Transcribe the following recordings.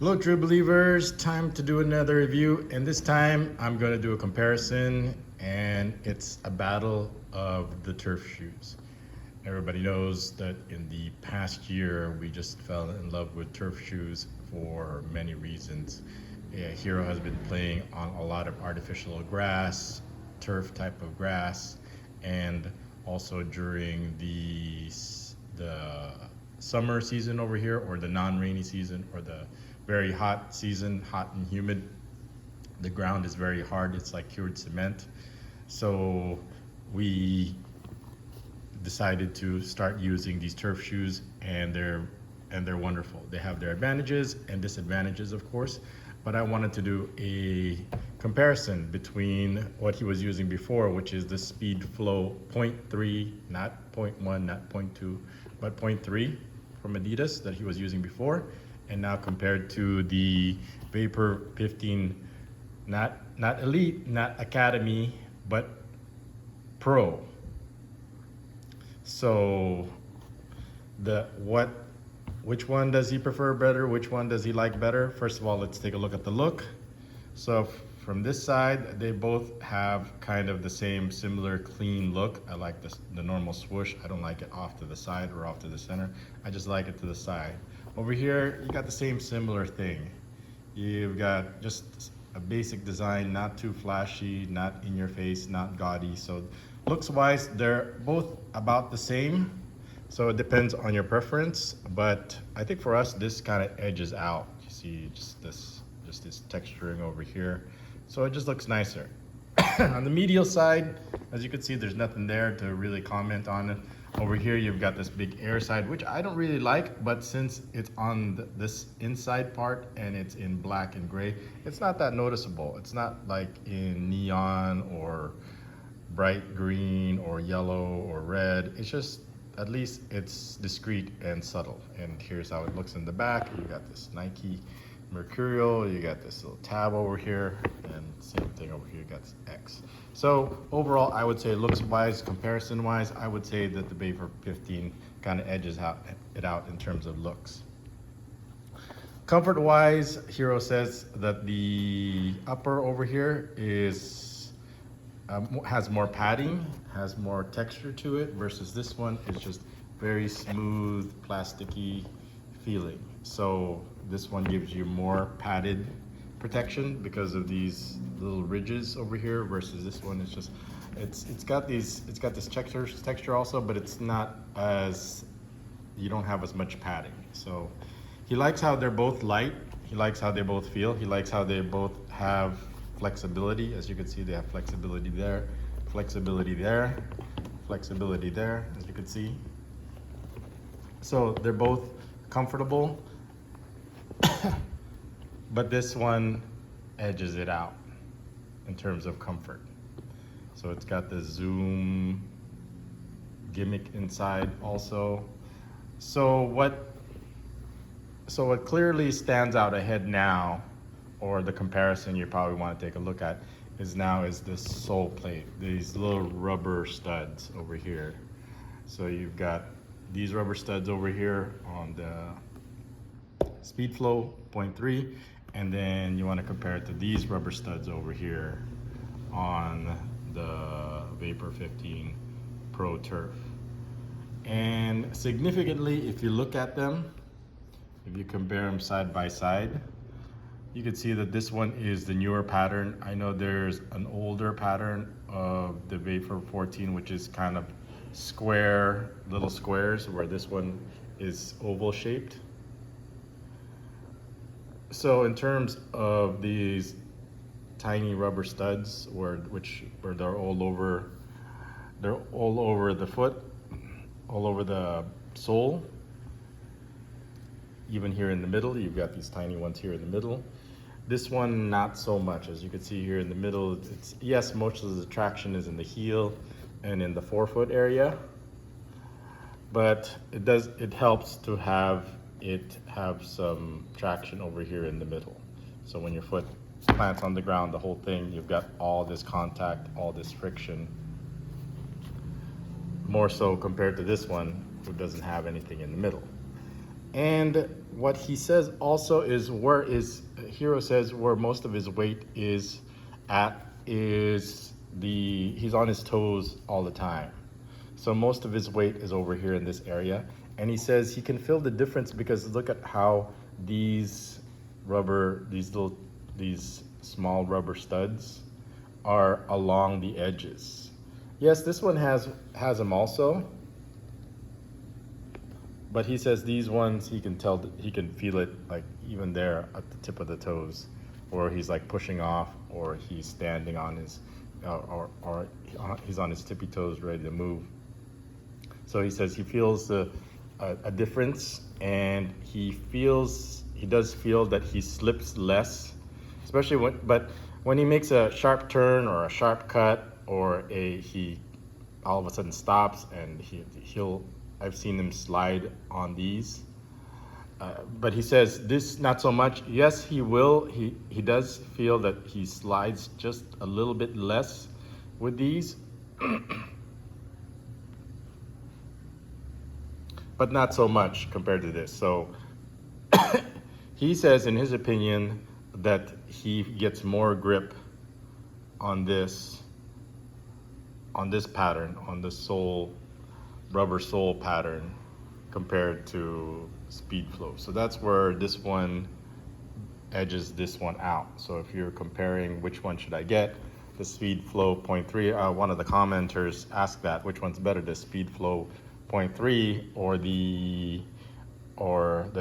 Hello, true believers. Time to do another review, and this time I'm going to do a comparison, and it's a battle of the turf shoes. Everybody knows that in the past year we just fell in love with turf shoes for many reasons. Hero has been playing on a lot of artificial grass, turf type of grass, and also during the summer season over here, or the non-rainy season, or the very hot season, hot and humid. The ground is very hard. It's like cured cement. So we decided to start using these turf shoes, and they're wonderful. They have their advantages and disadvantages, of course. But I wanted to do a comparison between what he was using before, which is the speedflow 0.3, not 0.1, not 0.2, but 0.3 from Adidas that he was using before, and now compared to the Vapor 15, not Elite, not Academy, but Pro. So which one does he prefer better? Which one does he like better? First of all, let's take a look at the look. So from this side, they both have kind of the same similar clean look. I like the normal swoosh. I don't like it off to the side or off to the center. I just like it to the side. Over here, you got the same similar thing. You've got just a basic design, not too flashy, not in your face, not gaudy. So looks wise, they're both about the same. So it depends on your preference, but I think for us, this kind of edges out. You see just this texturing over here. So it just looks nicer. On the medial side, as you can see, there's nothing there to really comment on it. Over here, you've got this big air side, which I don't really like, but since it's on this inside part and it's in black and gray, it's not that noticeable. It's not like in neon or bright green or yellow or red. It's just, at least it's discreet and subtle. And here's how it looks in the back. You got this Nike Mercurial, you got this little tab over here, and same thing over here, you got this X. So overall, I would say looks wise, comparison wise, I would say that the Vapor 15 kind of edges it out in terms of looks. Comfort wise, Hero says that the upper over here is has more padding, has more texture to it, versus this one is just very smooth, plasticky feeling. So this one gives you more padded protection because of these little ridges over here, versus this one is just, it's got this texture also, but it's not as, you don't have as much padding. So he likes how they're both light. He likes how they both feel. He likes how they both have flexibility. As you can see, they have flexibility there, flexibility there, flexibility there, as you can see. So they're both comfortable, but this one edges it out in terms of comfort. So it's got the zoom gimmick inside also. So what clearly stands out ahead now, or the comparison you probably want to take a look at, is this sole plate, these little rubber studs over here. So you've got these rubber studs over here on the speedflow 0.3, and then you want to compare it to these rubber studs over here on the Vapor 15 Pro Turf. And significantly, if you look at them, if you compare them side by side, you can see that this one is the newer pattern. I know there's an older pattern of the Vapor 14, which is kind of square, little squares, where this one is oval shaped. So in terms of these tiny rubber studs, where they're all over the foot, all over the sole. Even here in the middle, you've got these tiny ones here in the middle. This one, not so much. As you can see here in the middle, it's, yes, most of the traction is in the heel and in the forefoot area, but it helps to have some traction over here in the middle. So when your foot plants on the ground, the whole thing, you've got all this contact, all this friction, more so compared to this one, who doesn't have anything in the middle. And what he says also is Hero says where most of his weight is at is he's on his toes all the time. So most of his weight is over here in this area. And he says he can feel the difference because look at how these small rubber studs are along the edges. Yes, this one has them also, but he says these ones he can tell that he can feel it like even there at the tip of the toes, or he's like pushing off, or he's standing on his, or he's on his tippy toes ready to move. So he says he feels a difference, and he does feel that he slips less, especially when he makes a sharp turn or a sharp cut, or he all of a sudden stops, and I've seen him slide on these. But he says this not so much. Yes, he will. He does feel that he slides just a little bit less with these. But not so much compared to this. So he says in his opinion that he gets more grip on this pattern, on the rubber sole pattern, compared to speedflow. So that's where this one edges this one out. So if you're comparing which one should I get, the speedflow 0.3, one of the commenters asked that, which one's better, the speedflow 0.3 or the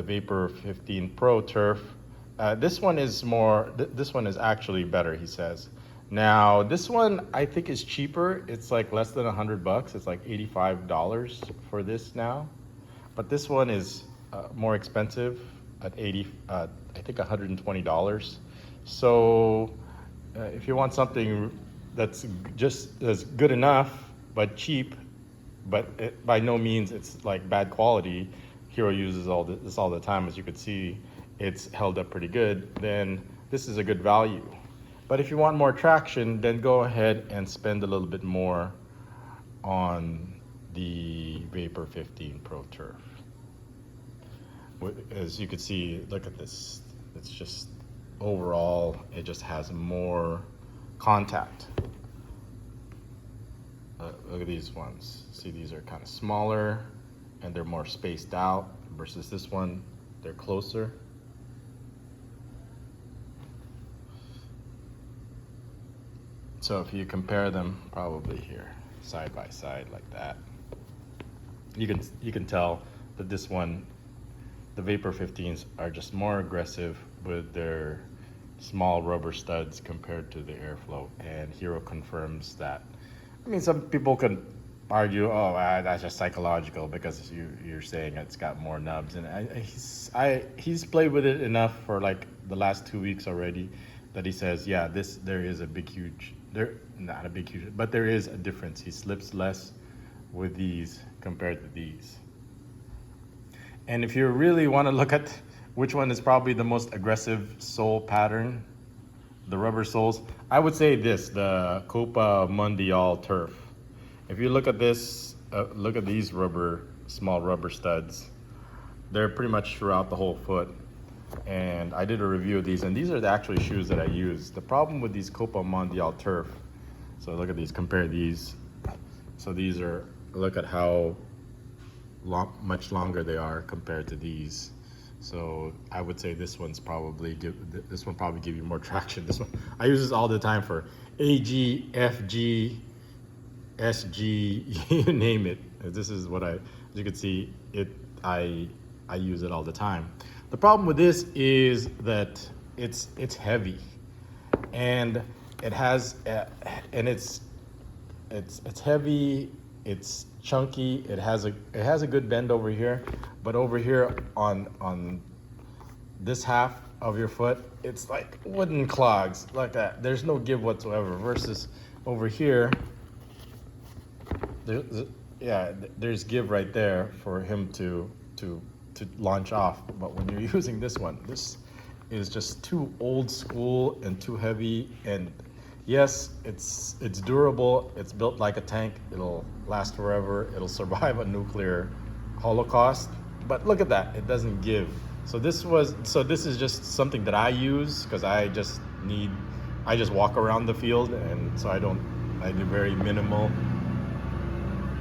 Vapor 15 Pro Turf. This one is actually better, he says. Now this one I think is cheaper. It's like less than $100. It's like $85 for this now. But this one is more expensive at I think $120. So if you want something that's just as good enough but cheap, but by no means it's like bad quality, Hero uses this all the time, as you could see, it's held up pretty good, then this is a good value. But if you want more traction, then go ahead and spend a little bit more on the Vapor 15 Pro Turf. As you can see, look at this. It's just, overall, it just has more contact. Look at these ones. See, these are kind of smaller and they're more spaced out versus this one, they're closer. So if you compare them probably here, side by side like that, you can tell that this one, the Vapor 15s are just more aggressive with their small rubber studs compared to the Airflow, and Hero confirms that. I mean, some people could argue, oh, that's just psychological because you're saying it's got more nubs, and he's played with it enough for like the last 2 weeks already that he says, yeah, there is a big, huge, not a big, huge, but there is a difference. He slips less with these compared to these. And if you really want to look at which one is probably the most aggressive sole pattern, the rubber soles, I would say this, the Copa Mundial Turf. If you look at this, look at these small rubber studs. They're pretty much throughout the whole foot. And I did a review of these, and these are the actual shoes that I use. The problem with these Copa Mundial Turf, so look at these, compare these. So these are, look at how much longer they are compared to these. So I would say this one probably give you more traction. This one, I use this all the time for AG, FG, SG, you name it. This is what as you can see, I use it all the time. The problem with this is that it's heavy, and it has and it's heavy. It's chunky. It has a good bend over here, but over here on this half of your foot, it's like wooden clogs like that. There's no give whatsoever. Versus over here, there's give right there for him to launch off. But when you're using this one, this is just too old school and too heavy. And yes, it's durable. It's built like a tank. It'll last forever. It'll survive a nuclear holocaust. But look at that, it doesn't give. So this is just something that I use because I just walk around the field, and so I do very minimal.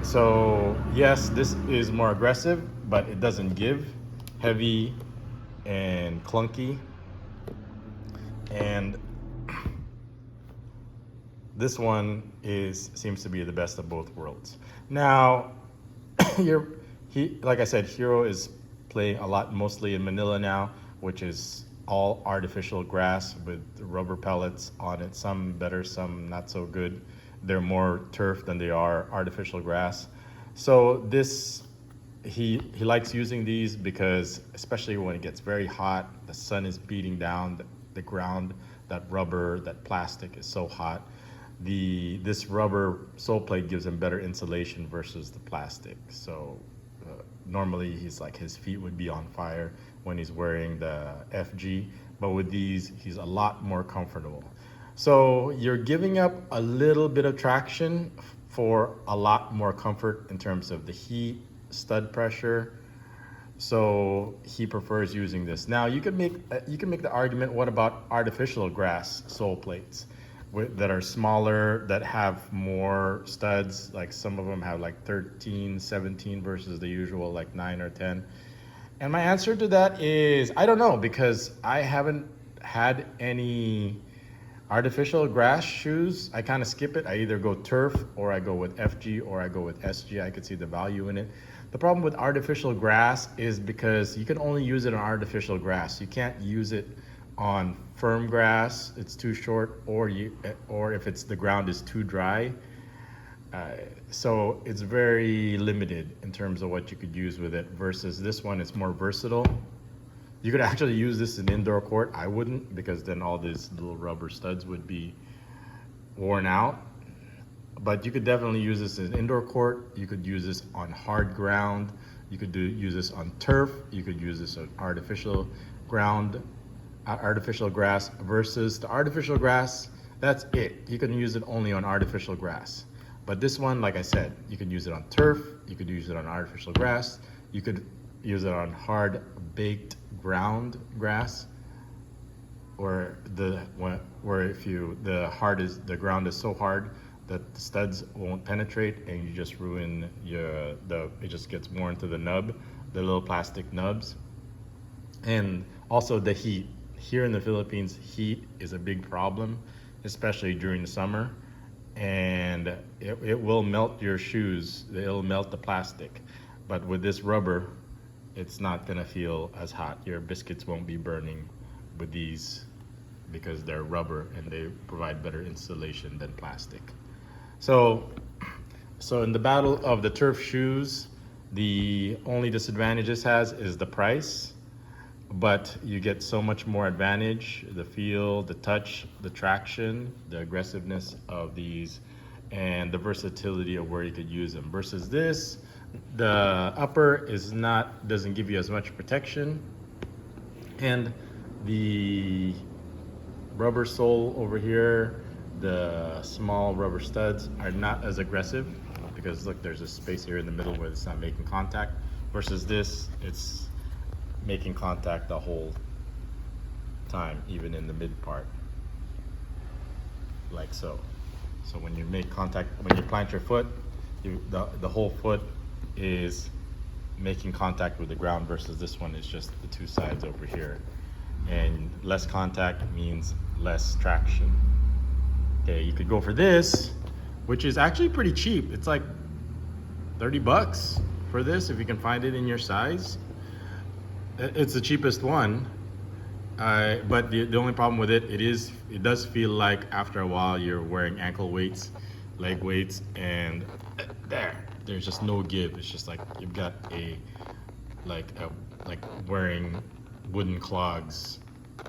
So yes, this is more aggressive, but it doesn't give heavy and clunky. And this one seems to be the best of both worlds. Now, like I said, Hero is playing a lot mostly in Manila now, which is all artificial grass with rubber pellets on it. Some better, some not so good. They're more turf than they are artificial grass. So he likes using these because, especially when it gets very hot, the sun is beating down the ground, that rubber, that plastic is so hot. This rubber sole plate gives him better insulation versus the plastic. So normally his feet would be on fire when he's wearing the FG, but with these he's a lot more comfortable. So you're giving up a little bit of traction for a lot more comfort in terms of the heat, stud pressure. So he prefers using this. Now you can make the argument, what about artificial grass sole plates that are smaller, that have more studs? Like some of them have like 13, 17 versus the usual like 9 or 10. And my answer to that is I don't know, because I haven't had any artificial grass shoes. I kind of skip it. I either go turf or I go with FG or I go with SG. I could see the value in it. The problem with artificial grass is because you can only use it on artificial grass. You can't use it on firm grass. It's too short, or if the ground is too dry. So it's very limited in terms of what you could use with it, versus this one, it's more versatile. You could actually use this in indoor court. I wouldn't, because then all these little rubber studs would be worn out. But you could definitely use this in indoor court. You could use this on hard ground. You could use this on turf. You could use this on artificial ground, artificial grass, versus the artificial grass, that's it. You can use it only on artificial grass. But this one, like I said, you could use it on turf. You could use it on artificial grass. You could use it on hard baked ground grass, or the ground is so hard that the studs won't penetrate, and you just ruin it just gets more into the nub, the little plastic nubs. And also the heat. Here in the Philippines, heat is a big problem, especially during the summer, and it will melt your shoes. It'll melt the plastic. But with this rubber, it's not gonna feel as hot. Your biscuits won't be burning with these because they're rubber and they provide better insulation than plastic. So in the battle of the turf shoes, the only disadvantage this has is the price, but you get so much more advantage: the feel, the touch, the traction, the aggressiveness of these, and the versatility of where you could use them. Versus this, the upper doesn't give you as much protection, and the rubber sole over here, the small rubber studs, are not as aggressive, because look, there's a space here in the middle where it's not making contact, versus this, it's making contact the whole time, even in the mid part, like so. So when you make contact, when you plant your foot, the whole foot is making contact with the ground, versus this one is just the two sides over here. And less contact means less traction. Okay, you could go for this, which is actually pretty cheap. It's like 30 bucks for this, if you can find it in your size. It's the cheapest one, but the only problem with it does feel like after a while you're wearing ankle weights, leg weights, and there's just no give. It's just like you've got like wearing wooden clogs.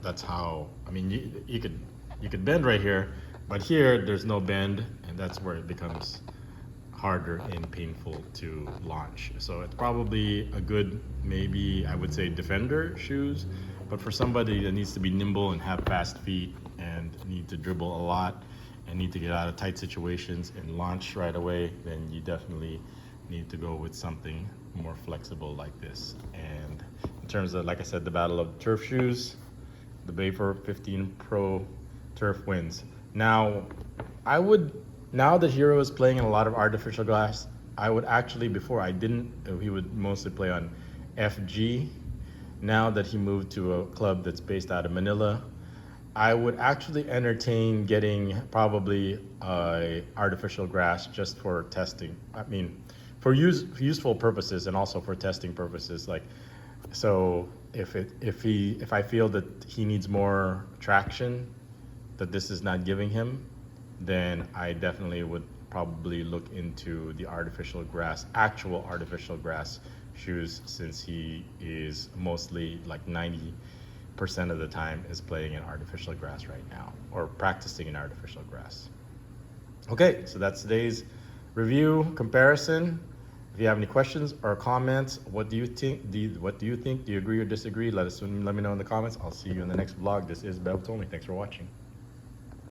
That's how, I mean, you could bend right here, but here there's no bend, and that's where it becomes harder and painful to launch. So it's probably a good, maybe I would say, defender shoes, but for somebody that needs to be nimble and have fast feet and need to dribble a lot and need to get out of tight situations and launch right away, then you definitely need to go with something more flexible like this. And in terms of, like I said, the battle of turf shoes, the Vapor 15 Pro Turf wins. Now, now that Hero is playing in a lot of artificial grass, I would actually, before I didn't, he would mostly play on FG. Now that he moved to a club that's based out of Manila, I would actually entertain getting probably artificial grass just for testing. I mean, for useful purposes and also for testing purposes. Like, so if I feel that he needs more traction, that this is not giving him, then I definitely would probably look into the actual artificial grass shoes, since he is mostly like 90% of the time is playing in artificial grass right now, or practicing in artificial grass. Okay, so that's today's review comparison. If you have any questions or comments, what do you think? Do you agree or disagree? Let me know in the comments. I'll see you in the next vlog. This is Bev Told Me. Thanks for watching.